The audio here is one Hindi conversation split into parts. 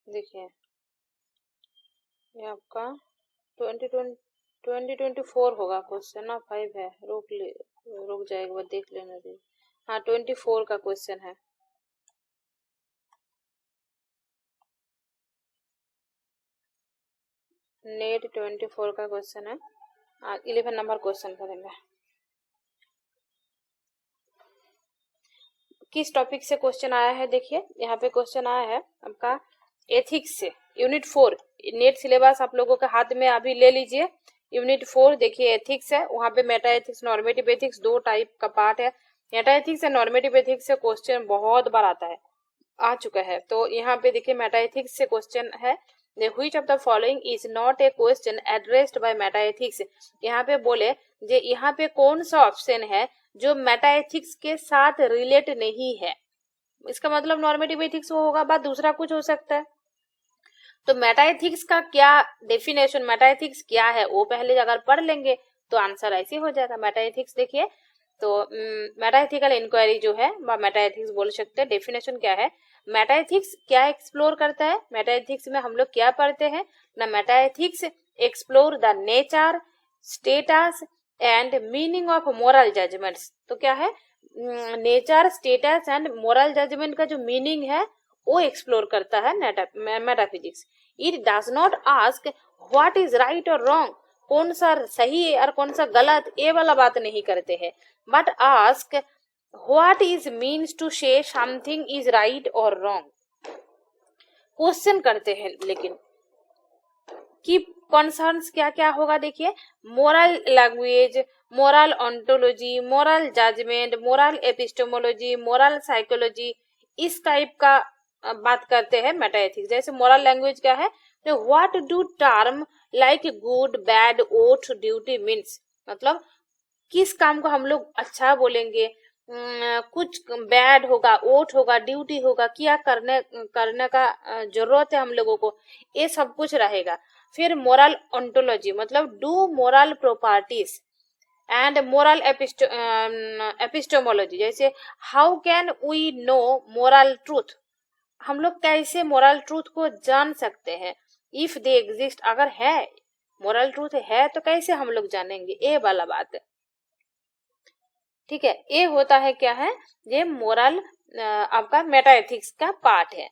देखिए ये आपका 2024 होगा क्वेश्चन ना, 5 है, रुक जाएगा, बाद देख लेना दे। हाँ 24 का क्वेश्चन है। नेट 24 का क्वेश्चन है। 11 नंबर क्वेश्चन करेंगे। किस टॉपिक से क्वेश्चन आया है? देखिए यहाँ पे क्वेश्चन आया है आपका एथिक्स से, यूनिट 4। नेट सिलेबस आप लोगों के हाथ में अभी ले लीजिए। यूनिट 4 देखिए एथिक्स है, वहाँ पे मेटा एथिक्स, नॉर्मेटिव एथिक्स, दो टाइप का पार्ट है। मेटा एथिक्स और नॉर्मेटिव एथिक्स से क्वेश्चन बहुत बार आता है, आ चुका है। तो यहाँ पे देखिए मेटा एथिक्स से क्वेश्चन है, which of the following is not a question addressed by Meta ethics. यहाँ पे बोले जे यहाँ पे कौन सा ऑप्शन है जो मेटा एथिक्स के साथ रिलेट नहीं है। इसका मतलब नॉर्मेटिव एथिक्स होगा, बात दूसरा कुछ हो सकता है। तो मेटा एथिक्स का क्या डेफिनेशन, मेटा एथिक्स क्या है, वो पहले अगर पढ़ लेंगे तो आंसर ऐसे हो जाएगा। मेटा एथिक्स देखिए तो मेटा एथिकल इंक्वायरी जो है मेटा एथिक्स बोल सकते हैं। डेफिनेशन क्या है, मेटा एथिक्स क्या एक्सप्लोर करता है, मेटा एथिक्स में हम लोग क्या पढ़ते हैं ना, meta ethics explore the nature, status and meaning of moral judgements. तो क्या है, nature, status and moral judgement का जो मीनिंग है वो एक्सप्लोर करता है metaphysics. It does not ask what is right और रॉन्ग, कौन सा सही है और कौन सा गलत, ये वाला बात नहीं करते हैं, but ask what is means to say something is right और रॉन्ग। क्वेश्चन करते हैं, लेकिन की कॉन्सर्न्स क्या क्या होगा देखिए, moral language, moral ontology, moral judgement, moral epistemology, moral psychology, इस टाइप का बात करते हैं मेटा एथिक्स। जैसे मोरल लैंग्वेज क्या है, तो what do term like good, bad, ought, duty means, मतलब किस काम को हम लोग अच्छा बोलेंगे, कुछ बैड होगा, ओथ होगा, ड्यूटी होगा, क्या करने का जरूरत है हम लोगों को, ये सब कुछ रहेगा। फिर मोरल ऑन्टोलॉजी मतलब do moral properties and moral epistemology, जैसे how can we know moral truth, हम लोग कैसे मोरल ट्रूथ को जान सकते हैं, इफ दे एग्जिस्ट, अगर है मोरल ट्रूथ है तो कैसे हम लोग जानेंगे, ये वाला बात है। ठीक है, ये होता है क्या है, ये मोरल आपका मेटा एथिक्स का पार्ट है।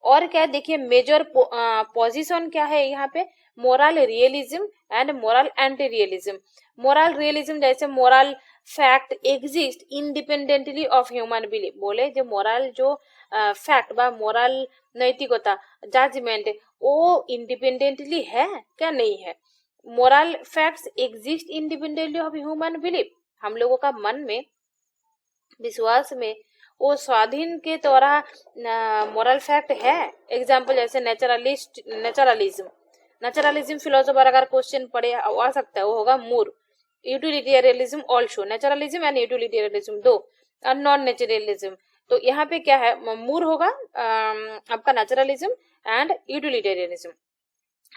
और क्या देखिए मेजर पोजीशन क्या है यहाँ पे, moral realism and moral anti realism. Moral realism जैसे moral fact exist independently of human belief, बोले जो मोरल जो फैक्ट बा मोरल नैतिकता जजमेंट वो इंडिपेंडेंटली है क्या, नहीं है। Moral facts exist independently of human belief, हम लोगों का मन में विश्वास में वो स्वाधीन के द्वारा मोरल फैक्ट है। एग्जाम्पल जैसे नेचुरलिज्म फिलोसोफर अगर क्वेश्चन पढ़े आ सकता है, वो होगा Moore. Utilitarianism also, naturalism and utilitarianism दो, और नॉन नेचुरलिज्म। तो यहाँ पे क्या है, मूर होगा आपका नेचुरलिज्म एंड यूटिलिटेरियनिज्म।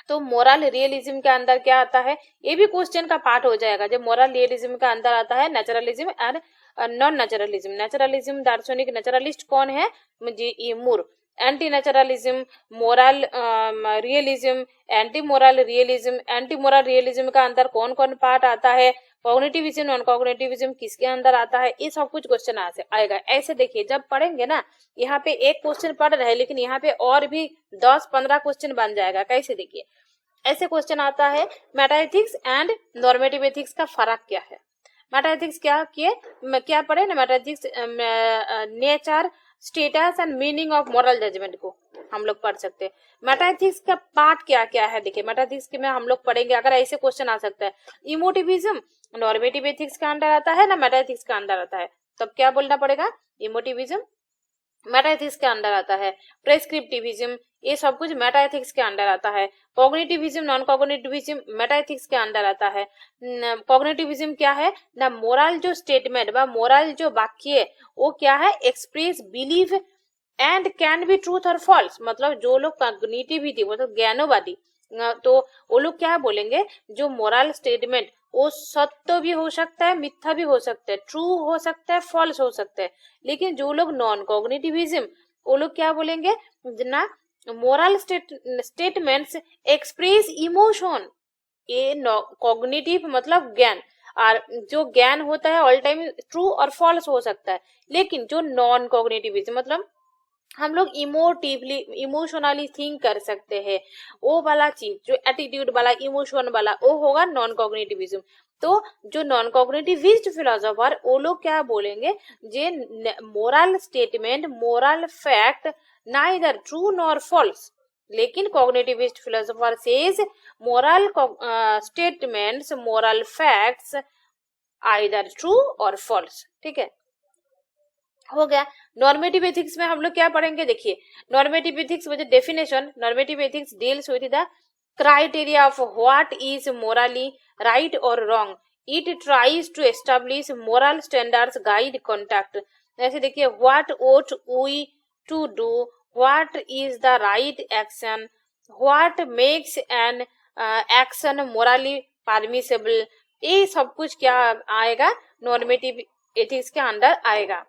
तो मोरल रियलिज्म के अंदर क्या आता है, ये भी क्वेश्चन का पार्ट हो जाएगा। जब मोरल रियलिज्म का अंदर आता है naturalism and non naturalism. Naturalism दार्शनिक नेचुरलिस्ट कौन है, G Moore. Anti naturalism, moral realism, anti moral realism. Anti moral realism का अंदर कौन कौन पार्ट आता है, कॉग्निटिविज्म, नॉन कॉग्निटिविज्म किसके अंदर आता है, ये सब कुछ क्वेश्चन आएगा। ऐसे देखिए जब पढ़ेंगे ना, यहाँ पे एक क्वेश्चन पढ़ रहे हैं लेकिन यहाँ पे और भी 10-15 क्वेश्चन बन जाएगा। कैसे देखिए ऐसे क्वेश्चन आता है, meta ethics and normative ethics का फर्क क्या है। मेटा एथिक्स क्या पढ़े ना, meta ethics nature, status and meaning of moral judgement को हम लोग पढ़ सकते हैं। मेटा एथिक्स का पार्ट क्या क्या है देखिए, मेटा एथिक्स के में हम लोग पढ़ेंगे, अगर ऐसे क्वेश्चन आ सकता है, इमोटिविज्म नॉर्मेटिव एथिक्स का अंडर आता है ना, मेटा एथिक्स का अंडर आता है, तब क्या बोलना पड़ेगा, इमोटिविज्म मेटा एथिक्स के अंडर आता है। प्रेस्क्रिप्टिविज्म ये सब कुछ मेटा एथिक्स के अंडर आता है। Cognitivism, non cognitivism Meta ethics के अंडर आता है। कॉग्निटिविज्म क्या है ना, मोरल जो स्टेटमेंट व मोरल जो वाक्य वो क्या है, express believe and can be truth और फॉल्स, मतलब जो लोग कॉग्निटिविटी मतलब ज्ञानवादी, तो वो लोग क्या बोलेंगे, जो मोरल स्टेटमेंट वो सत्य भी हो सकता है, मिथ्या भी हो सकता है, ट्रू हो सकता है, फॉल्स हो सकता है। लेकिन जो लोग नॉन कॉग्निटिविज्म वो लोग क्या बोलेंगे ना, मोरल स्टेटमेंट्स एक्सप्रेस इमोशन। ये कॉग्निटिव मतलब ज्ञान, और जो ज्ञान होता है ऑल टाइम ट्रू और फॉल्स हो सकता है, लेकिन जो नॉन कॉग्निटिव मतलब हम लोग इमोटिवली इमोशनली थिंक कर सकते हैं, वो वाला चीज जो एटीट्यूड वाला इमोशन वाला वो होगा नॉन कॉग्निटिविज्म। तो जो नॉन कॉग्निटिविस्ट फिलोसोफर वो लोग क्या बोलेंगे, जे moral statement moral fact neither true nor false, लेकिन cognitivist philosopher says moral statements moral facts either true और फॉल्स। ठीक है, हो गया। नॉर्मेटिव एथिक्स में हम लोग क्या पढ़ेंगे, देखिए normative ethics with definition. Normative ethics deals with the criteria of what is morally right और wrong. It tries to establish moral standards guide conduct. जैसे देखिए what ought we to do, what is the right action, what makes an action morally permissible, ये सब कुछ क्या आएगा, नॉर्मेटिव एथिक्स के अंडर आएगा।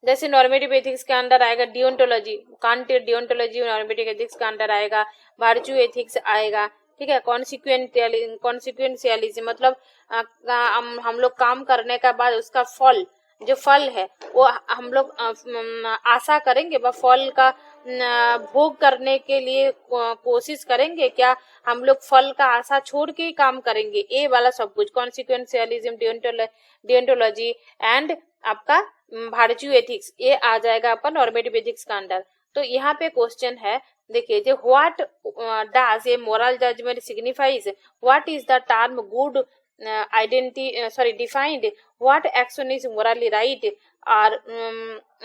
जैसे नॉर्मेटिव एथिक्स के अंदर आएगा डियोंटोलॉजी, कांट डियोंटोलॉजी नॉर्मेटिव एथिक्स के अंदर आएगा, वर्च्यू एथिक्स आएगा। ठीक है, कॉन्सिक्वेंशियलिज्म मतलब हम लोग काम करने के बाद उसका फल, जो फल है वो हम लोग आशा करेंगे, वह फल का भोग करने के लिए कोशिश करेंगे क्या, हम लोग फल का आशा छोड़ के ही काम करेंगे, ये वाला सब कुछ कॉन्सिक्वेंशियलिज्म, डियोंटोलॉजी एंड आपका वर्च्यू एथिक्स, ये आ जाएगा अपन नॉर्मेटिव एथिक्स का अंदर। तो यहाँ पे क्वेश्चन है, देखिए जो what does a moral judgment signifies, what is the term good defined, what action is morally right, और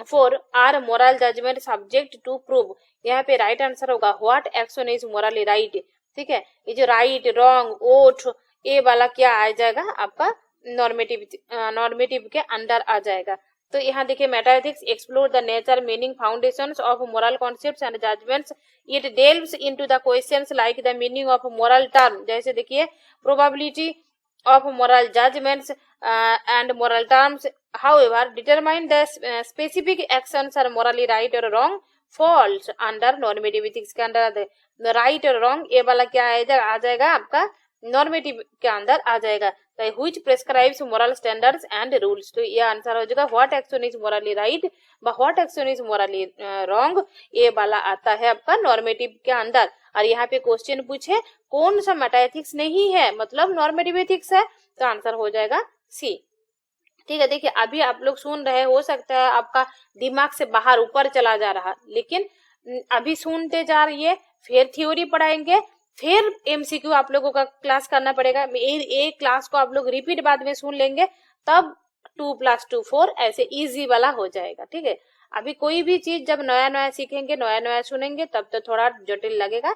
for are moral judgment subject to prove. यहाँ पे राइट आंसर होगा what action is morally right. ठीक है, ये जो राइट रॉन्ग ओठ ये वाला क्या आ जाएगा आपका नॉर्मेटिव के अंदर आ जाएगा। तो यहाँ देखिए metaethics explore the nature meaning foundations of moral concepts and judgments. It delves into the questions like the meaning of moral term, जैसे देखिए probability of moral judgments and moral terms, however determine the specific actions are morally right or wrong falls under normative ethics के अंदर। right और wrong ये वाला क्या आ जाएगा आपका नॉर्मेटिव के अंदर आ जाएगा। which prescribes moral standards and rules, तो ये आंसर हो जाएगा what action is morally right what action is morally wrong, ये वाला आता है आपका नॉर्मेटिव के अंदर। और यहाँ पे क्वेश्चन पूछे कौन सा मेटाएथिक्स नहीं है, मतलब नॉर्मेटिव एथिक्स है, तो आंसर हो जाएगा सी। ठीक है, देखिए अभी आप लोग सुन रहे, हो सकता है आपका दिमाग से बाहर ऊपर चला जा रहा, लेकिन अभी सुनते जा रही है, फिर थ्योरी पढ़ाएंगे, फिर एमसीक्यू आप लोगों का क्लास करना पड़ेगा। एक क्लास को आप लोग रिपीट बाद में सुन लेंगे, तब 2+2 4 ऐसे इजी वाला हो जाएगा। ठीक है, अभी कोई भी चीज जब नया नया सीखेंगे, नया नया सुनेंगे, तब तो थोड़ा जटिल लगेगा,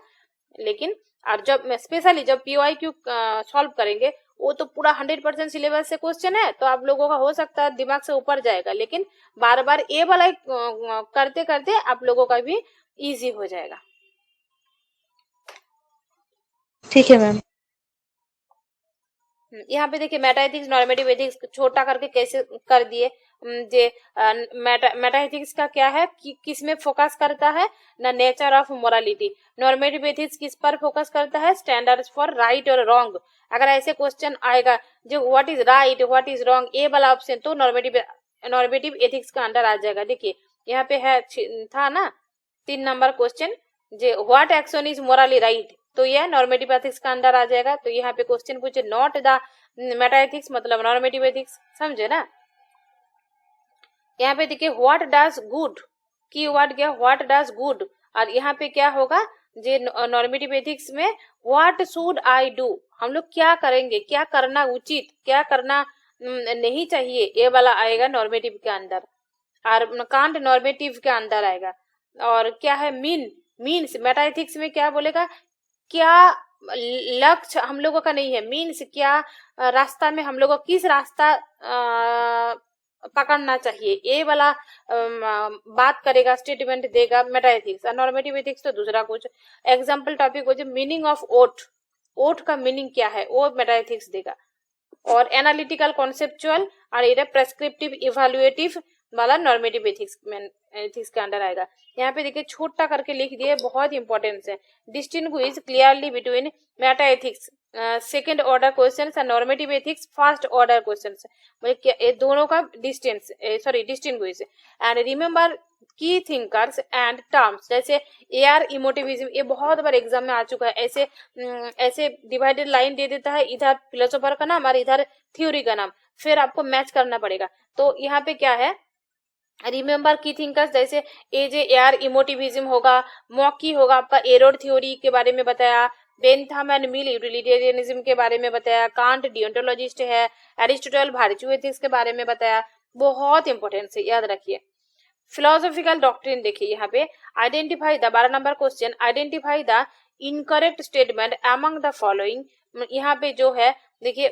लेकिन और जब स्पेशली जब PYQ सॉल्व करेंगे, वो तो पूरा 100% सिलेबस से क्वेश्चन है, तो आप लोगों का हो सकता है दिमाग से ऊपर जाएगा, लेकिन बार बार ये वाला करते करते आप लोगों का भी इजी हो जाएगा। ठीक है मैम। यहाँ पे देखिए मेटाएथिक्स नॉर्मेटिव एथिक्स छोटा करके कैसे कर दिए। जे मेटाएथिक्स का क्या है कि किस में फोकस करता है ना, nature of morality. Normative ethics किस पर फोकस करता है, स्टैंडर्ड्स फॉर राइट और रॉन्ग। अगर ऐसे क्वेश्चन आएगा जो what is right what is wrong ये वाला ऑप्शन, तो नॉर्मेटिव एथिक्स का अंडर आ जाएगा। देखिए यहाँ पे है था ना 3 number question, J what action is morally right, तो यह नॉर्मेटिव एथिक्स का अंदर आ जाएगा। तो यहाँ पे क्वेश्चन पूछे नॉट द मेटाएथिक्स मतलब नॉर्मेटिव एथिक्स, समझे ना। यहाँ पे देखिए व्हाट डज गुड, की वर्ड क्या व्हाट डज गुड, और यहाँ पे क्या होगा जे नॉर्मेटिव एथिक्स में व्हाट शुड आई डू, हम लोग क्या करेंगे, क्या करना उचित, क्या करना नहीं चाहिए, ये वाला आएगा नॉर्मेटिव के अंदर। और कांट नॉर्मेटिव के अंदर आएगा। और क्या है मीन्स मेटाएथिक्स में क्या बोलेगा, क्या लक्ष्य हम लोगों का नहीं है, मीन्स क्या रास्ता में हम लोगों को किस रास्ता पकड़ना चाहिए, ये वाला बात करेगा, स्टेटमेंट देगा मेटाएथिक्स। और नॉर्मेटिव एथिक्स तो दूसरा कुछ एग्जांपल टॉपिक हो जाए मीनिंग ऑफ ओथ का मीनिंग क्या है वो मेटाएथिक्स देगा। और एनालिटिकल कॉन्सेप्चुअल और प्रेस्क्रिप्टिव इवैल्यूएटिव वाला नॉर्मेटिव एथिक्स के अंडर आएगा। यहाँ पे देखिए छोटा करके लिख दिए, बहुत इंपॉर्टेंस है। Distinguish clearly between Meta ethics second order question and normative ethics first order question, ये दोनों का डिस्टिंग्विश एंड रिमेम्बर की थिंकर्स एंड टर्म्स, जैसे एआर इमोटिविज्म, ये बहुत बार एग्जाम में आ चुका है। ऐसे डिवाइडेड लाइन दे देता है, इधर फिलोसोफर का नाम और इधर थ्योरी का नाम, फिर आपको मैच करना पड़ेगा। तो यहाँ पे क्या है, रिमेम्बर की थिंकर्स, जैसे एआर इमोटिविज्म होगा, मॉकी होगा आपका एरोड थ्योरी के बारे में बताया, बेंथम एंड मिल यूटिलिटेरियनिज्म के बारे में बताया, कांट डियोंटोलॉजिस्ट है, एरिस्टोटल वर्च्यू एथिक्स के बारे में बताया, बहुत इंपॉर्टेंट है, याद रखिए। फिलोसॉफिकल डॉक्ट्रिन देखिए यहाँ पे, identify the 12 number question, identify the incorrect statement among the following. यहाँ पे जो है देखिए,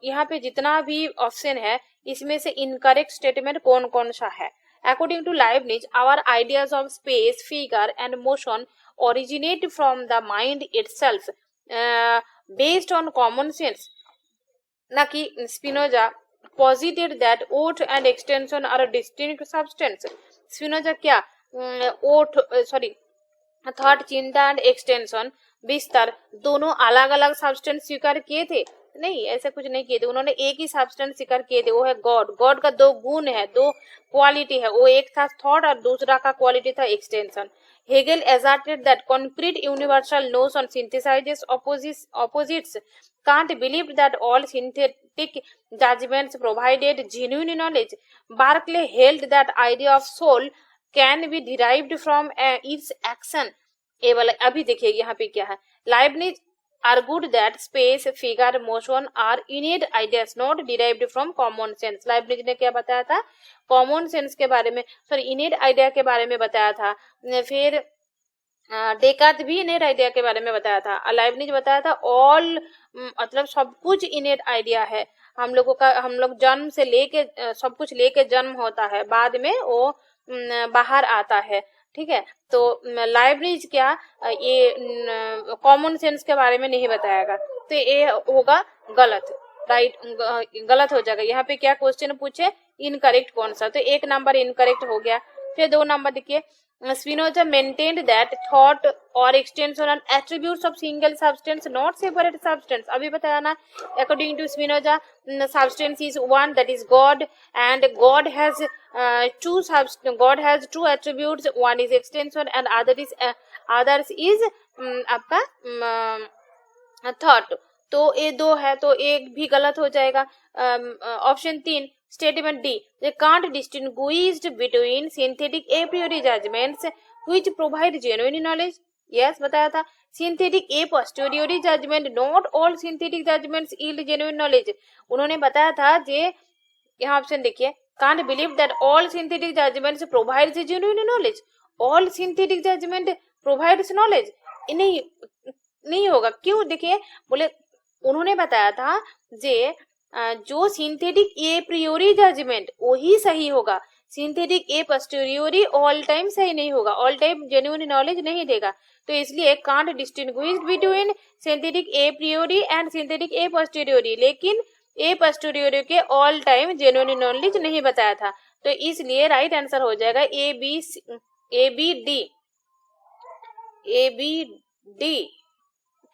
यहाँ पे जितना भी ऑप्शन है इसमें से इनकरेक्ट स्टेटमेंट कौन कौन सा है। According to Leibniz, our ideas of space, figure and motion originate from the mind itself, based on common sense, ना कि Spinoza posited that oath and extension are a distinct substance। Spinoza क्या थॉट, चिंता एंड एक्सटेंशन, विस्तार, दोनों अलग अलग सब्सटेंस स्वीकार किए थे? नहीं, ऐसा कुछ नहीं किए थे, उन्होंने एक ही सब्सटेंस स्वीकार किए थे, वो है गॉड। गॉड का दो गुण है, दो क्वालिटी है, वो एक था थॉट और दूसरा का क्वालिटी था extension. Hegel asserted that concrete universal notion synthesizes opposites. Kant believed that all synthetic judgments provided genuine knowledge. Berkeley held that idea of soul can be derived from its action। ये वाला अभी देखिए यहाँ पे क्या है, Leibniz argued that space, figure, motion are innate ideas not derived from common sense। Leibniz ने क्या बताया था, कॉमन सेंस के बारे में, इनेट आइडिया के बारे में बताया था। फिर डेकार्त भी इनेट आइडिया के बारे में बताया था। लाइबनिज बताया था ऑल, मतलब सब कुछ इनेट आइडिया है, हम लोग जन्म से लेके सब कुछ लेके जन्म होता है, बाद में वो बाहर आता है, ठीक है। तो लाइबनिज क्या ये कॉमन सेंस के बारे में नहीं बताएगा, तो ये होगा गलत, राइट, गलत हो जाएगा। यहाँ पे क्या क्वेश्चन पूछे, इनकरेक्ट कौन सा, तो एक नंबर इनकरेक्ट हो गया। फिर 2 नंबर देखिए, स्पिनोजा मेंटेन्ड दैट थॉट और extension and attributes of single substance not separate substance. अभी बताया ना, according to Spinoza substance is one, that is God, and God has two attributes, one is extension and others is आपका थॉट। तो ये 2 है, तो एक भी गलत हो जाएगा। Option 3 statement D, they can't distinguish between synthetic a priori judgments which provide genuine knowledge। yes, बताया था। synthetic a posteriori judgment, not all synthetic judgments yield genuine knowledge। उन्होंने बताया था जे, यहाँ ऑप्शन देखिए, can't believe that all synthetic judgments provides genuine knowledge। all synthetic judgment provides knowledge, नहीं होगा। क्यों, देखिए बोले, उन्होंने बताया था जे जो सिंथेटिक ए प्रियोरी जजमेंट वही सही होगा, सिंथेटिक ए पोस्टेरियोरी ऑल टाइम सही नहीं होगा, ऑल टाइम जेन्युइन नॉलेज नहीं देगा। तो इसलिए Kant distinguish between synthetic a priori and synthetic a posteriori, लेकिन ए पोस्टेरियोरी के ऑल टाइम जेन्युइन नॉलेज नहीं बताया था। तो इसलिए राइट आंसर हो जाएगा ए बी डी।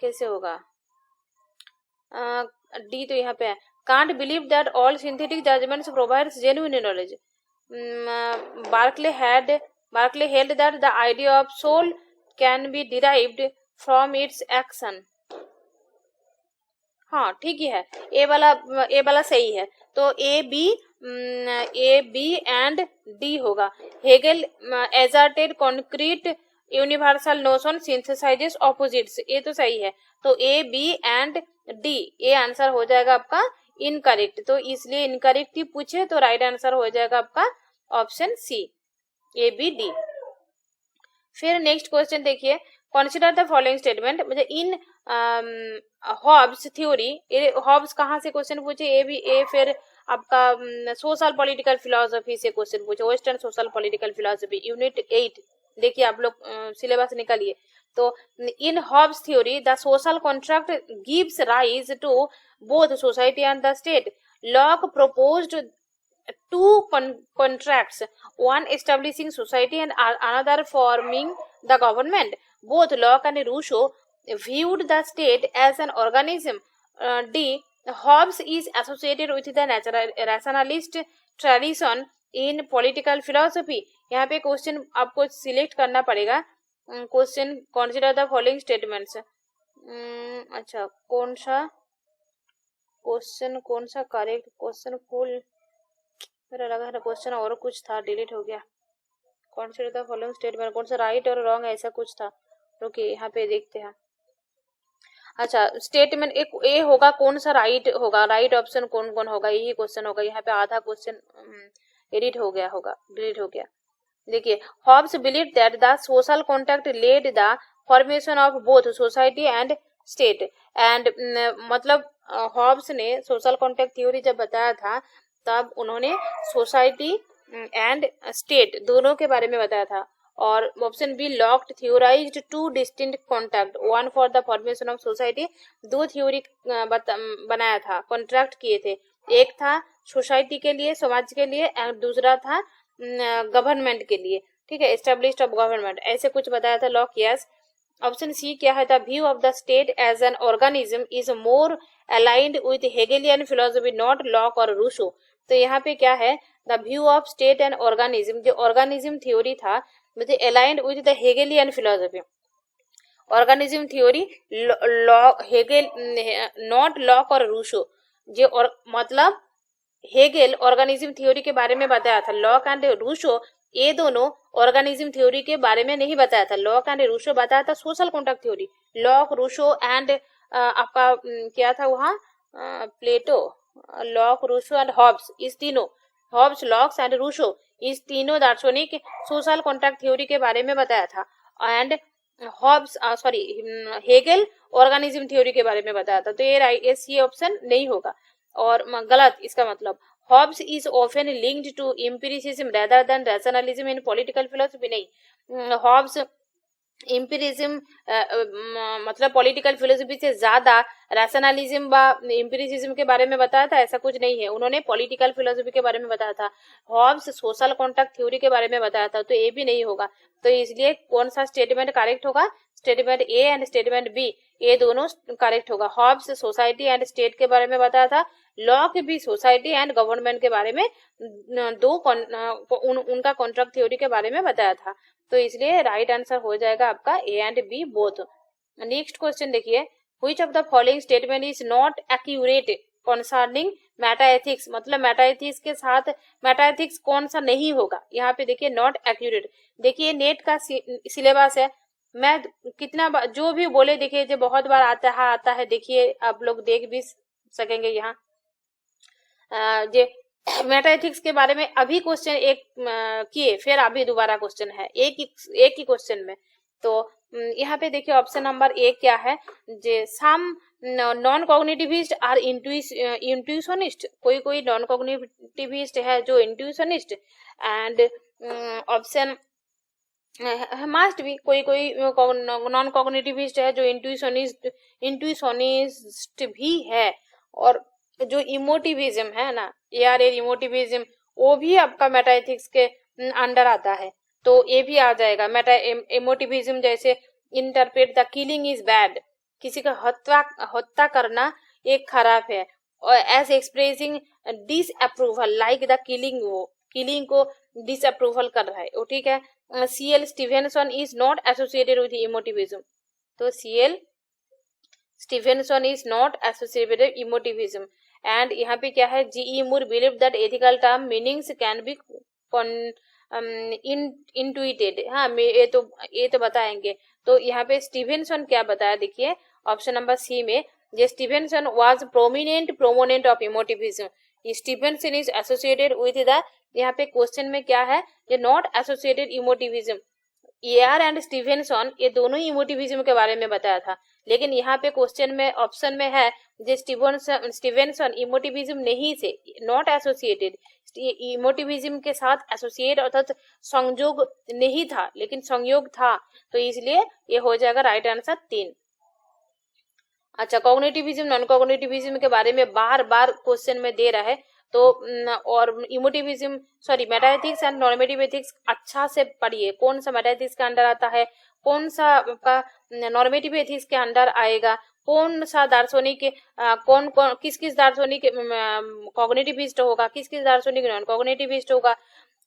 कैसे होगा, डी तो यहाँ पे है। Can't believe that all synthetic judgments provides genuine knowledge। Berkeley held that the idea of soul can be derived from its action। हाँ ठीक ही है, ए वाला सही है। तो ए बी एंड डी होगा। Hegel asserted concrete universal notion synthesizes opposites, ये तो सही है। तो ए बी एंड डी, ये आंसर हो जाएगा आपका इनकरेक्ट। तो इसलिए इनकरेक्ट ही पूछे तो राइट आंसर हो जाएगा आपका option C, A B D. फिर नेक्स्ट क्वेश्चन देखिए, कंसीडर द फॉलोइंग स्टेटमेंट, मतलब इन हॉब्स थ्योरी, हॉब्स कहाँ से क्वेश्चन पूछे, ए फिर आपका सोशल पॉलिटिकल फिलोसफी से क्वेश्चन पूछे, western social political philosophy unit 8। देखिए आप लोग सिलेबस निकालिए। तो in Hobbes theory the social contract gives rise to both society and the state. Locke proposed two contracts, one establishing society and another forming the government. Both Locke and Rousseau viewed the state as an organism. D. Hobbes is associated with the rationalist tradition in political philosophy. यहाँ पे क्वेश्चन आपको सिलेक्ट करना पड़ेगा. Question consider the following statements. अच्छा, कौन सा करेक्ट क्वेश्चन फुल, मेरा लगा है क्वेश्चन और कुछ था, डिलीट हो गया. कंसीडर द फॉलोइंग स्टेटमेंट, कौन सा राइट और रॉन्ग ऐसा कुछ था. ओके, यहाँ पे देखते हैं. अच्छा, स्टेटमेंट एक ए होगा, कौन सा राइट होगा, राइट ऑप्शन कौन कौन होगा, यही क्वेश्चन होगा. यहाँ पे आधा क्वेश्चन एडिट हो गया होगा, डिलीट हो गया. देखिए, Hobbes believe that the social contract led the formation of both society and state. And मतलब हॉब्स ने सोशल कॉन्ट्रैक्ट थ्योरी जब बताया था तब उन्होंने सोसाइटी एंड स्टेट दोनों के बारे में बताया था. और option B, Locke theorized two distinct contract, one for the formation of society. दो थ्योरी बनाया था, कॉन्ट्रैक्ट किए थे. एक था सोसाइटी के लिए, समाज के लिए, और दूसरा था गवर्नमेंट के लिए. ठीक है, एस्टेब्लिश्ड ऑफ गवर्नमेंट, ऐसे कुछ बताया था लॉक. यस. ऑप्शन सी क्या है, the view of the state as an organism is more aligned with Hegelian philosophy, not Locke और रूसो. तो यहाँ पे क्या है, the view of state and organism, जो ऑर्गेनिज्म थ्योरी था with aligned with the Hegelian philosophy. Organism theory Hegel, not Locke और रूसो. जो मतलब हेगेल ऑर्गेनिज्म थ्योरी के बारे में बताया था. लॉक एंड रूसो ये दोनों ऑर्गेनिज्म थ्योरी के बारे में नहीं बताया था. लॉक एंड रूसो बताया था social contract theory. Locke, Rousseau and आपका क्या था वहाँ, Plato. Locke, Rousseau and Hobbes, इस तीनों, हॉब्स, लॉक्स एंड रूसो, इस तीनों दार्शनिक सोशल कॉन्ट्रैक्ट थ्योरी के बारे में बताया था. And Hobbes Hegel organism theory के बारे में बताया था. तो ये ऑप्शन नहीं होगा और गलत. इसका मतलब Hobbes is often linked to empiricism rather than rationalism in political philosophy. नहीं, Hobbes एम्पिरिज्म मतलब पॉलिटिकल फिलोसफी से ज्यादा रैशनलिज्म व एम्पिरिसिज्म के बारे में बताया था, ऐसा कुछ नहीं है. उन्होंने पॉलिटिकल फिलोसफी के बारे में बताया था. हॉब्स सोशल कॉन्ट्रैक्ट थ्योरी के बारे में बताया था, तो ये भी नहीं होगा. तो इसलिए कौन सा स्टेटमेंट करेक्ट होगा, statement A and statement B, ये दोनों करेक्ट होगा. हॉब्स सोसाइटी एंड स्टेट के बारे में बताया था. लॉक भी सोसाइटी एंड गवर्नमेंट के बारे में उनका कॉन्ट्रैक्ट थ्योरी के बारे में बताया था. तो इसलिए राइट आंसर हो जाएगा आपका A and B both. Next question देखिए, which of the following statement is not accurate concerning metaethics. मतलब मेटाएथिक्स के साथ मेटाएथिक्स कौन सा नहीं होगा. यहाँ पे देखिए नॉट एक्यूरेट. देखिए नेट का सिलेबस है, मैं कितना जो भी बोले देखिए जो बहुत बार आता है. देखिए आप लोग देख भी सकेंगे यहाँ जे मेटाएथिक्स के बारे में अभी क्वेश्चन एक किए, फिर अभी दोबारा क्वेश्चन है एक ही क्वेश्चन में. तो यहाँ पे देखिए ऑप्शन नंबर ए क्या है, जे some non cognitivist are intuitionist. कोई नॉन कॉग्निटिविस्ट है जो इंट्यूशनिस्ट. एंड ऑप्शन मस्ट भी कोई नॉन कॉग्निटिविस्ट है जो इंट्यूशनिस्ट भी है. और जो इमोटिविज्म है ना, इमोटिविज्म, वो भी आपका मेटाएथिक्स के अंडर आता है. तो ये भी आ जाएगा. इमोटिविज्म जैसे interpret the killing is bad, किसी का हत्या करना एक खराब है. और as expressing disapproval like the killing, वो किलिंग को डिसअप्रूवल कर रहा है वो. ठीक है. C.L. Stevenson is not associated with emotivism. तो C.L. Stevenson is not associated with emotivism. And यहाँ पे क्या है, G.E. Moore believe that ethical term meanings can be intuited. हाँ, ये तो बताएंगे. तो यहाँ पे स्टीवेंसन क्या बताया, देखिए ऑप्शन नंबर सी में, J Stevenson was prominent of emotivism. Stevenson is associated with the, यहाँ पे क्वेश्चन में क्या है, ये not associated emotivism. Ayer and Stevenson ये दोनों ही इमोटिविज्म के बारे में बताया था. लेकिन यहाँ पे क्वेश्चन में ऑप्शन में है जे स्टीवेंसन इमोटिविज्म नहीं से, नॉट एसोसिएटेड, इमोटिविज्म के साथ एसोसिएट अर्थात संयोग नहीं था, लेकिन संयोग था. तो इसलिए ये हो जाएगा राइट आंसर 3. अच्छा, कॉग्निटिविज्म नॉन कॉग्निटिविज्म के बारे में बार बार क्वेश्चन में दे रहा है, तो और इमोटिविज्म सॉरी मेटाएथिक्स एंड नॉर्मेटिव एथिक्स अच्छा से पढ़िए, कौन सा मेटाएथिक्स के अंडर आता है, कौन सा आपका नॉर्मेटिव एथिक्स के अंडर आएगा, कौन सा दार्शनिक कौन कौन किस किस दार्शनिक कॉग्निटिविस्ट होगा, किस किस दार्शनिक नॉन कॉग्निटिविस्ट होगा,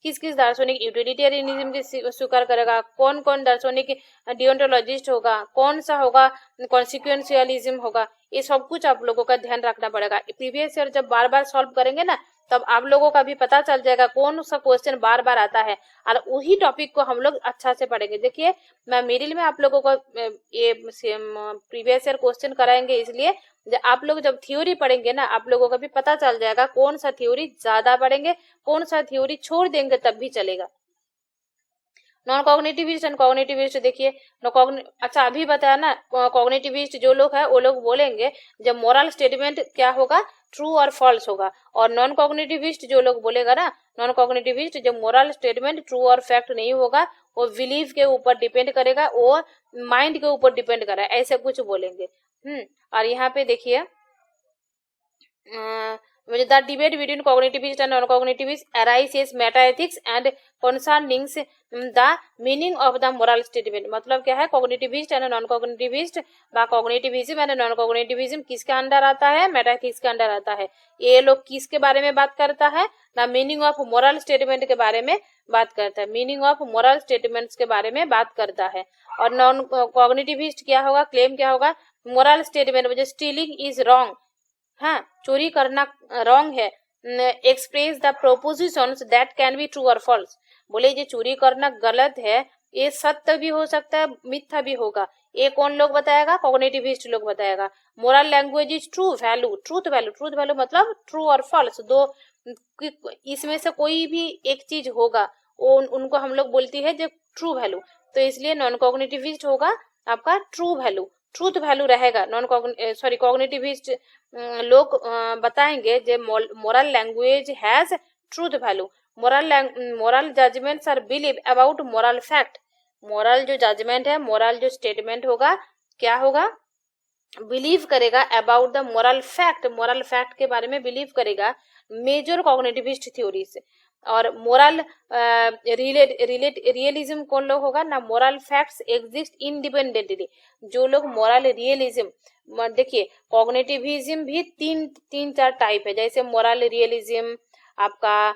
किस किस दार्शनिक यूटिलिटेरियनिज्म के स्वीकार करेगा, कौन कौन दार्शनिक डियोंटोलॉजिस्ट होगा, कौन सा होगा कॉन्सिक्वेंशियलिज्म होगा, ये सब कुछ आप लोगों का ध्यान रखना पड़ेगा। प्रीवियस ईयर जब बार बार सॉल्व करेंगे ना, तब आप लोगों का भी पता चल जाएगा कौन सा क्वेश्चन बार बार आता है, और वही टॉपिक को हम लोग अच्छा से पढ़ेंगे। देखिए मैं मिडिल में आप लोगों को ये प्रीवियस ईयर क्वेश्चन कराएंगे, इसलिए आप लोग जब थ्योरी पढ़ेंगे ना, आप लोगों का भी पता चल जाएगा कौन सा थ्योरी ज्यादा पढ़ेंगे, कौन सा थ्योरी छोड़ देंगे तब भी चलेगा। नॉन कॉग्निटिविस्ट एंड कॉग्निटिविस्ट देखिए, अच्छा अभी बताया ना, कॉग्निटिविस्ट जो लोग है वो लोग बोलेंगे जब मोरल स्टेटमेंट क्या होगा, ट्रू और फॉल्स होगा, और नॉन कॉग्निटिविस्ट जो लोग बोलेगा ना, नॉन कॉग्निटिविस्ट जब मोरल स्टेटमेंट ट्रू और फैक्ट नहीं होगा, वो बिलीव के ऊपर डिपेंड करेगा, वो माइंड के ऊपर डिपेंड करेगा, ऐसे कुछ बोलेंगे। और यहाँ पे देखिए the debate between cognitivist and non-cognitivist arises meta-ethics and concerning the meaning of the moral statement। मतलब क्या है, कॉग्निटिविस्ट एंड नॉन कॉग्निटिविस्ट बा कॉग्निटिविज्म एंड नॉन कॉग्निटिविज्म किसके अंडर आता है, मेटा-एथिक्स के अंडर आता है। ये लोग किसके बारे में बात करता है, the meaning of moral statement के बारे में बात करता है, मीनिंग ऑफ मोरल स्टेटमेंट्स के बारे में बात करता है। और नॉन कॉग्निटिविस्ट क्या होगा, क्लेम क्या होगा, मोरल स्टेटमेंट मतलब स्टीलिंग इज रॉन्ग, हाँ चोरी करना रॉन्ग है, express the propositions that can be true और फॉल्स, बोले ये चोरी करना गलत है, ये सत्य भी हो सकता है मिथ्या भी होगा, ये कौन लोग बताएगा, कॉग्निटिविस्ट लोग बताएगा। Moral language is true value, truth value, truth value मतलब ट्रू और फॉल्स, दो इसमें से कोई भी एक चीज होगा वो उनको हम लोग बोलती है जो ट्रू वैल्यू, तो इसलिए नॉन कॉग्निटिविस्ट होगा आपका ट्रू वैल्यू, ट्रूथ वैल्यू रहेगा। नॉन कॉग्निटिविस्ट लोग बताएंगे जे moral language has truth value, moral judgments are believe about moral fact, moral जो जजमेंट है, मोरल जो स्टेटमेंट होगा क्या होगा, बिलीव करेगा about the moral fact, moral fact के बारे में बिलीव करेगा मेजर कॉग्निटिविस्ट थ्योरी से। और मोरल रियलिज्म कौन लोग होगा ना, मोरल फैक्ट्स एग्जिस्ट इंडिपेंडेंटली, जो लोग मोरल रियलिज्म, देखिए कॉग्निटिविज्म भी तीन चार टाइप है, जैसे मोरल रियलिज्म, आपका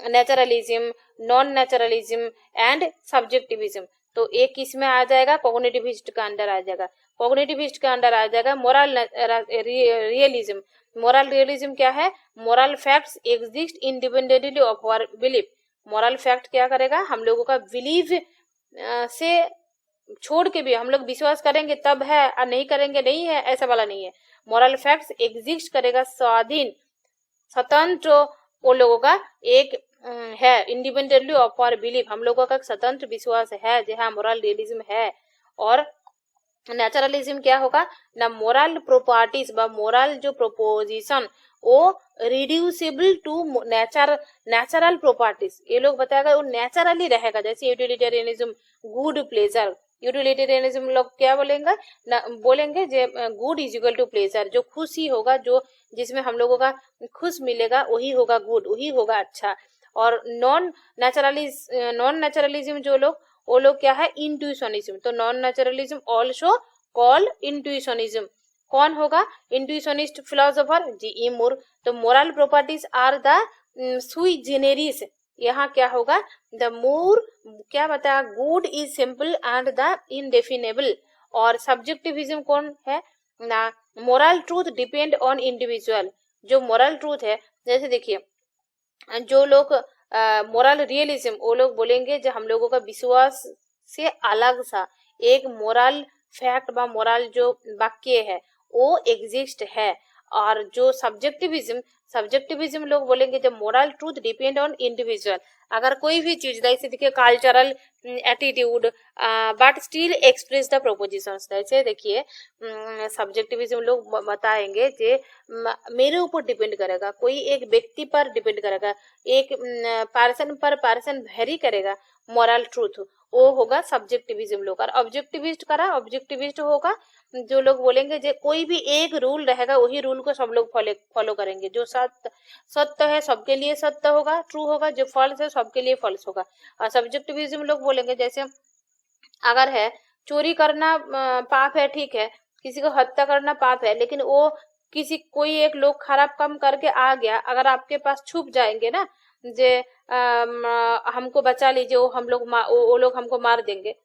नेचुरलिज्म, नॉन नेचुरलिज्म एंड सब्जेक्टिविज्म, तो एक इसमें आ जाएगा कॉग्निटिविस्ट का अंडर आ जाएगा, कॉग्निटिविस्ट का अंडर आ जाएगा मोरल रियलिज्म। मोरल रियलिज्म क्या है, moral facts exist independently of our belief, moral fact क्या करेगा, हम लोगों का बिलीव से छोड़ के भी हम लोग विश्वास करेंगे तब है और नहीं करेंगे नहीं है, ऐसा वाला नहीं है। मोरल फैक्ट्स एग्जिस्ट करेगा स्वाधीन स्वतंत्र, वो लोगों का एक है इंडिपेंडेंटली ऑफ आवर बिलीफ, हम लोगों का स्वतंत्र विश्वास है, जहाँ मोरल रियलिज्म है। और नेचुरलिज्म क्या होगा ना, मोरल प्रॉपर्टीज बा मोरल जो प्रोपोजिशन वो रिड्यूसिबल टू नेचुरल प्रॉपर्टीज, ये लोग बताएगा वो नेचुरली रहेगा, जैसे यूटिलिटेरियनिज्म गुड प्लेजर, यूटिलिटेरियनिज्म लोग क्या बोलेंगे ना, बोलेंगे जे good is equal to pleasure, जो खुशी होगा, जो जिसमें हम लोगों का खुश मिलेगा वही होगा गुड, वही होगा अच्छा। और नॉन नेचुरलिज्म जो लोग, वो लोग क्या है इंट्यूशनिज्म, तो non naturalism also called intuitionism, कौन होगा intuitionist philosopher G E Moore. तो moral properties are the sui generis, यहाँ क्या होगा द मूर क्या बताया, good is simple and the indefinable. और सब्जेक्टिविज्म कौन है ना, moral truth depend on individual, जो मोरल ट्रूथ है, जैसे देखिए जो लोग मोरल रियलिज्म, वो लोग बोलेंगे जो हम लोगों का विश्वास से अलग सा एक मोरल फैक्ट बा मोरल जो वाक्य है वो एग्जिस्ट है। और जो सब्जेक्टिविज्म लोग बोलेंगे जब moral truth depend on individual, अगर कोई भी चीज जैसे देखिए cultural attitude but still express the propositions, जैसे देखिए सब्जेक्टिविज्म लोग बताएंगे जे मेरे ऊपर डिपेंड करेगा, कोई एक व्यक्ति पर डिपेंड करेगा, एक पर्सन पर पर्सन वेरी करेगा मोरल ट्रूथ, वो होगा सब्जेक्टिविज्म लोग। और ऑब्जेक्टिविस्ट करा, ऑब्जेक्टिविस्ट होगा जो लोग बोलेंगे जो कोई भी एक रूल रहेगा वही रूल को सब लोग फॉलो करेंगे। जो सत्य है सबके लिए सत्य होगा, ट्रू होगा, जो फॉल्स है सबके लिए फॉल्स होगा। और सब्जेक्टिविज्म लोग बोलेंगे जैसे अगर है चोरी करना पाप है, ठीक है, किसी को हत्या करना पाप है, लेकिन वो कोई एक लोग खराब काम करके आ गया, अगर आपके पास छुप जाएंगे ना जे हमको बचा लीजिए, वो हम लोग वो लोग हमको मार देंगे,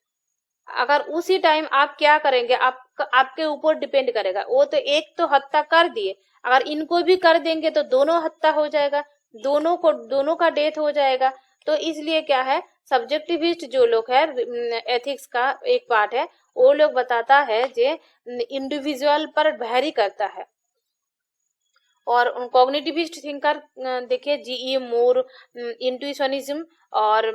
अगर उसी टाइम आप क्या करेंगे आपके ऊपर डिपेंड करेगा। वो तो एक तो हत्या कर दिए, अगर इनको भी कर देंगे तो दोनों हत्या हो जाएगा, दोनों का डेथ हो जाएगा। तो इसलिए क्या है, सब्जेक्टिविस्ट जो लोग है, एथिक्स का एक पार्ट है, वो लोग बताता है जे इंडिविजुअल पर वैरी करता है। और कॉग्निटिविस्ट थिंकर देखिए जीई मूर, इंट्यूशनिज्म, और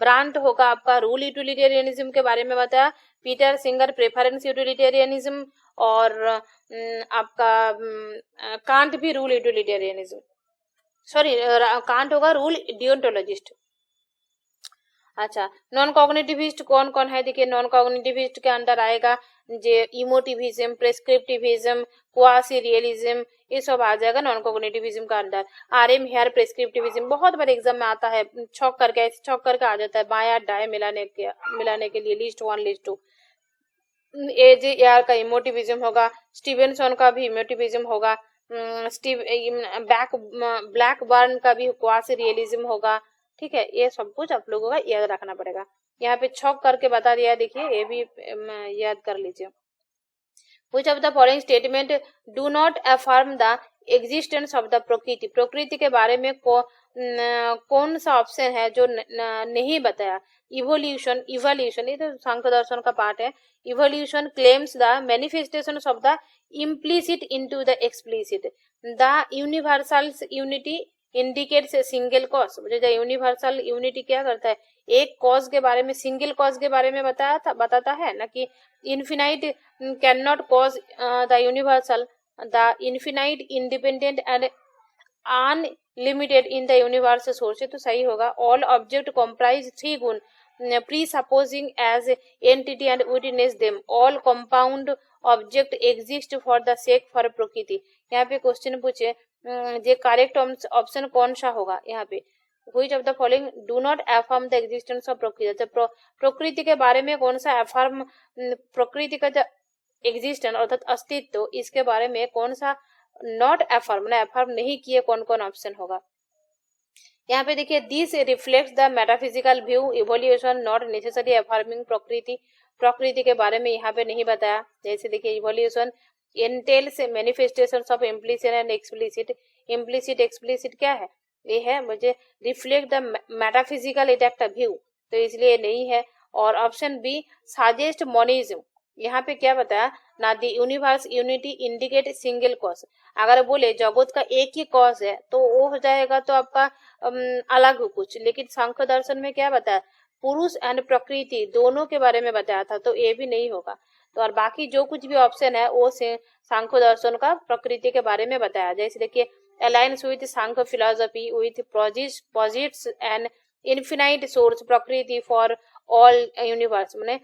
ब्रांट होगा आपका रूल यूटिलिटेरियनिज्म के बारे में बताया, पीटर सिंगर प्रेफरेंस यूटिलिटेरियनिज्म, और आपका कांट भी रूल यूटिलिटेरियनिज्म, सॉरी कांट होगा रूल डियोंटोलॉजिस्ट। अच्छा, नॉन कॉग्निटिविस्ट कौन कौन है, देखिए नॉन कॉग्निटिविस्ट के अंदर आएगा जे इमोटिविज्म, प्रेस्क्रिप्टिविज्म, क्वासी रियलिज्म, ये सब आ जाएगा नॉन कॉग्निटिविज्म का अंदर। आरएम हेयर प्रेस्क्रिप्टिविज्म बहुत बार एग्जाम में आता है, छक करके आ जाता है, बाया डाय मिलाने के लिए लिस्ट 1 लिस्ट 2। एज यार का इमोटिविज्म होगा, स्टीवेंसन का भी इमोटिविज्म होगा, ब्लैक बर्न का भी क्वासी रियलिज्म होगा। ठीक है, ये सब कुछ आप लोगों का याद रखना पड़ेगा। यहाँ पे छक करके बता दिया है, देखिए ये भी याद कर लीजिए। Which of the following statement do not affirm the existence of the प्रकृति, प्रकृति के बारे में कौन सा ऑप्शन है जो नहीं बताया। इवोल्यूशन, ये तो सांख्य दर्शन का पार्ट है। Evolution claims the manifestation of the implicit into the explicit, the universal unity indicates single cause. मुझे यूनिवर्सल यूनिटी क्या करता है, एक कॉज के बारे में, सिंगल कॉज के बारे में बताता है ना कि infinite can not cause the universal, the infinite independent and unlimited in the universe source. तो सही होगा। ऑल ऑब्जेक्ट कंप्राइज 3 गुण, presupposing as entity and witness them, all compound object exist for the sake for प्रकृति। यहाँ पे क्वेश्चन पूछे जे करेक्ट ऑप्शन कौन सा होगा यहाँ पे, which of the following do not affirm the existence of प्रकृति। प्रकृति के बारे में कौन सा affirm, प्रकृति का जो एग्जिस्टेंस अर्थात अस्तित्व, इसके बारे में कौन सा नॉट affirm नहीं किए, कौन कौन ऑप्शन होगा। यहाँ पे देखिए this reflects the metaphysical view, evolution not necessary affirming प्रकृति, प्रकृति के बारे में यहाँ पे नहीं बताया। जैसे देखिए evolution एंटेल्स manifestations of implicit and explicit, implicit explicit क्या है, ये है मुझे रिफ्लेक्ट द मेटाफिजिकल इटेक्ट व्यू, तो इसलिए नहीं है। और ऑप्शन बी सजेस्ट मोनिज्म, यहाँ पे क्या बताया ना, the universe unity indicate single cause, अगर बोले जगत का एक ही कॉज है तो वो हो जाएगा तो आपका अलग कुछ, लेकिन सांख्य दर्शन में क्या बताया, पुरुष एंड प्रकृति दोनों के बारे में बताया था, तो ये भी नहीं होगा। तो और बाकी जो कुछ भी ऑप्शन है वो से सांख्य दर्शन का प्रकृति के बारे में बताया। जैसे देखिए alliance with Samkhya philosophy with posits and infinite source Prakriti for all universe, मैंने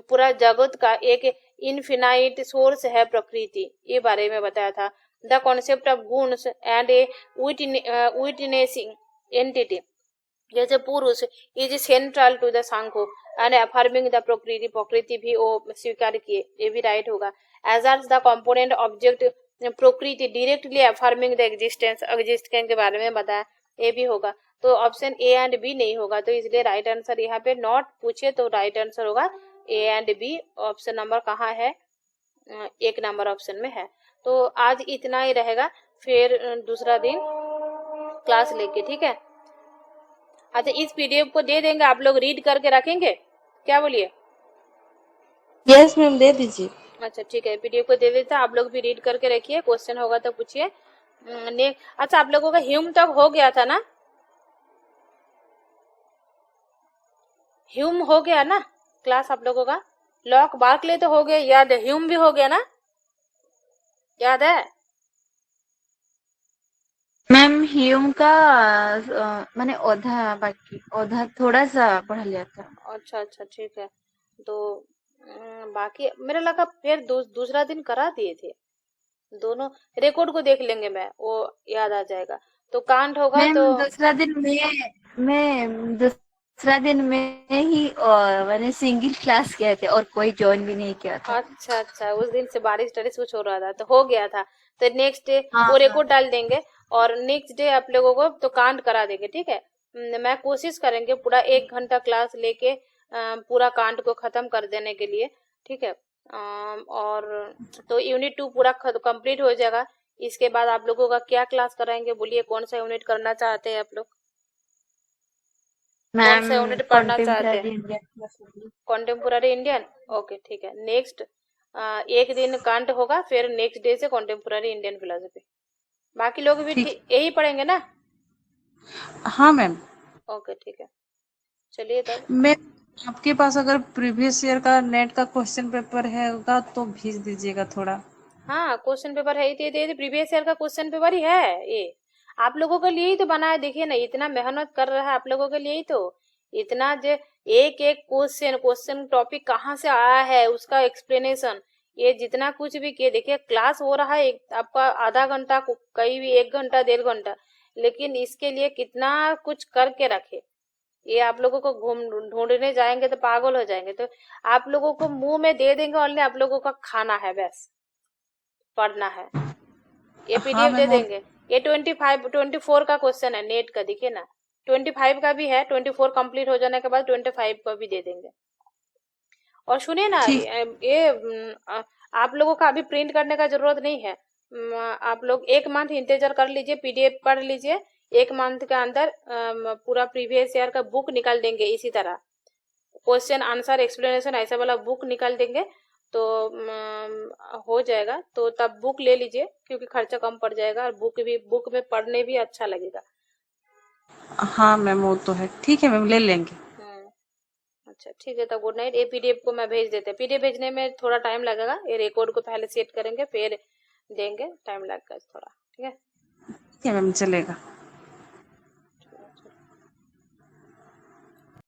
पूरा जगत का एक इनफिनाइट सोर्स है प्रकृति, ये बारे में बताया था। The concept of goods and a witnessing entity, जैसे Purusha is central to the Samkhya and affirming the Prakriti, Prakriti भी वो स्वीकार किए, ये भी राइट होगा। एजर्स द कंपोनेंट ऑब्जेक्ट प्रकृति डायरेक्टली अफर्मिंग द एग्जिस्टेंस के बारे में बताया, ये भी होगा। तो ऑप्शन ए एंड बी नहीं होगा, तो इसलिए राइट आंसर यहाँ पे नॉट पूछे तो राइट आंसर होगा A and B. Option number कहाँ है, 1 नंबर ऑप्शन में है। तो आज इतना ही रहेगा, फिर दूसरा दिन क्लास लेके, ठीक है। अच्छा, इस पीडीएफ को दे देंगे, आप लोग रीड करके रखेंगे, क्या बोलिए? यस मैम, दे दीजिए। अच्छा ठीक है, पीडीएफ को दे देता, आप लोग भी रीड करके रखिए, क्वेश्चन होगा तो पूछिए। अच्छा, आप लोगों का ह्यूम तक हो गया था ना, ह्यूम हो गया ना क्लास आप लोगों का, लॉक बार्कले तो हो गया, याद है, ह्यूम भी हो गया ना, याद है? मैम ह्यूम का मैंने औधा थोड़ा सा पढ़ लिया था। अच्छा अच्छा ठीक है। तो बाकी मेरा लगा फिर दूसरा दिन करा दिए थे दोनों। रिकॉर्ड को देख लेंगे, मैं वो याद आ जाएगा। तो कांट होगा मैम तो दूसरा दिन में ही मैंने सिंगल क्लास किए थे और कोई ज्वाइन भी नहीं किया था। अच्छा अच्छा, उस दिन से बारिश टारिश कुछ हो रहा था तो हो गया था। तो नेक्स्ट डे हाँ वो हाँ। रिकॉर्ड डाल देंगे और नेक्स्ट डे आप लोगों को तो कांट करा देंगे, ठीक है। मैं कोशिश करेंगे पूरा 1 घंटा क्लास लेके पूरा कांट को खत्म कर देने के लिए, ठीक है। और तो यूनिट 2 पूरा कंप्लीट हो जाएगा। इसके बाद आप लोगों का क्या क्लास कराएंगे, बोलिए कौन सा यूनिट करना चाहते हैं आप लोग, कौन मैम सा यूनिट पढ़ना चाहते हैं? Contemporary Indian. Contemporary Indian, okay ठीक है। नेक्स्ट एक दिन कांट होगा, फिर नेक्स्ट डे से कॉन्टेम्पोररी इंडियन फिलोसफी। बाकी लोग भी ठीक। यही पढ़ेंगे ना? हाँ मैम। ओके ठीक है, चलिए तब। मैं आपके पास अगर प्रीवियस ईयर का नेट का क्वेश्चन पेपर हैगा तो भेज दीजिएगा थोड़ा। हाँ क्वेश्चन पेपर है, ये प्रीवियस ईयर का क्वेश्चन पेपर ही है ये। आप लोगों के लिए ही तो बना है, देखिए ना इतना मेहनत कर रहा है आप लोगों के लिए ही तो। इतना जो एक एक क्वेश्चन टॉपिक कहाँ से आया है उसका एक्सप्लेनेशन, ये जितना कुछ भी किए, देखिए क्लास हो रहा है आपका आधा घंटा, कहीं भी 1 घंटा 1.5 घंटा, लेकिन इसके लिए कितना कुछ करके रखे। ये आप लोगों को ढूंढने जाएंगे तो पागल हो जाएंगे। तो आप लोगों को मुंह में दे देंगे और आप लोगों का खाना है, बस पढ़ना है। ये हाँ पीडीएफ दे मैम देंगे। ये 24 का क्वेश्चन है नेट का, देखिए ना 25 का भी है। 24 कंप्लीट हो जाने के बाद 25 का भी दे देंगे। और सुनिए ना, ठीक। आप लोगों का अभी प्रिंट करने का जरूरत नहीं है। आप लोग 1 मंथ इंतजार कर लीजिए, पीडीएफ पढ़ लीजिए। 1 मंथ के अंदर पूरा प्रीवियस ईयर का बुक निकाल देंगे, इसी तरह क्वेश्चन आंसर एक्सप्लेनेशन ऐसा वाला बुक निकाल देंगे तो हो जाएगा। तो तब बुक ले लीजिए क्योंकि खर्चा कम पड़ जाएगा और बुक में पढ़ने भी अच्छा लगेगा। हाँ मैम वो तो है, ठीक है मैम ले लेंगे। अच्छा ठीक है, तो गुड नाइट। ये पीडीएफ को मैं भेज देते हैं। पीडीएफ भेजने में थोड़ा टाइम लगेगा, ये रिकॉर्ड को पहले सेट करेंगे फिर देंगे, टाइम लगेगा थोड़ा, ठीक है। ठीक है मैम चलेगा।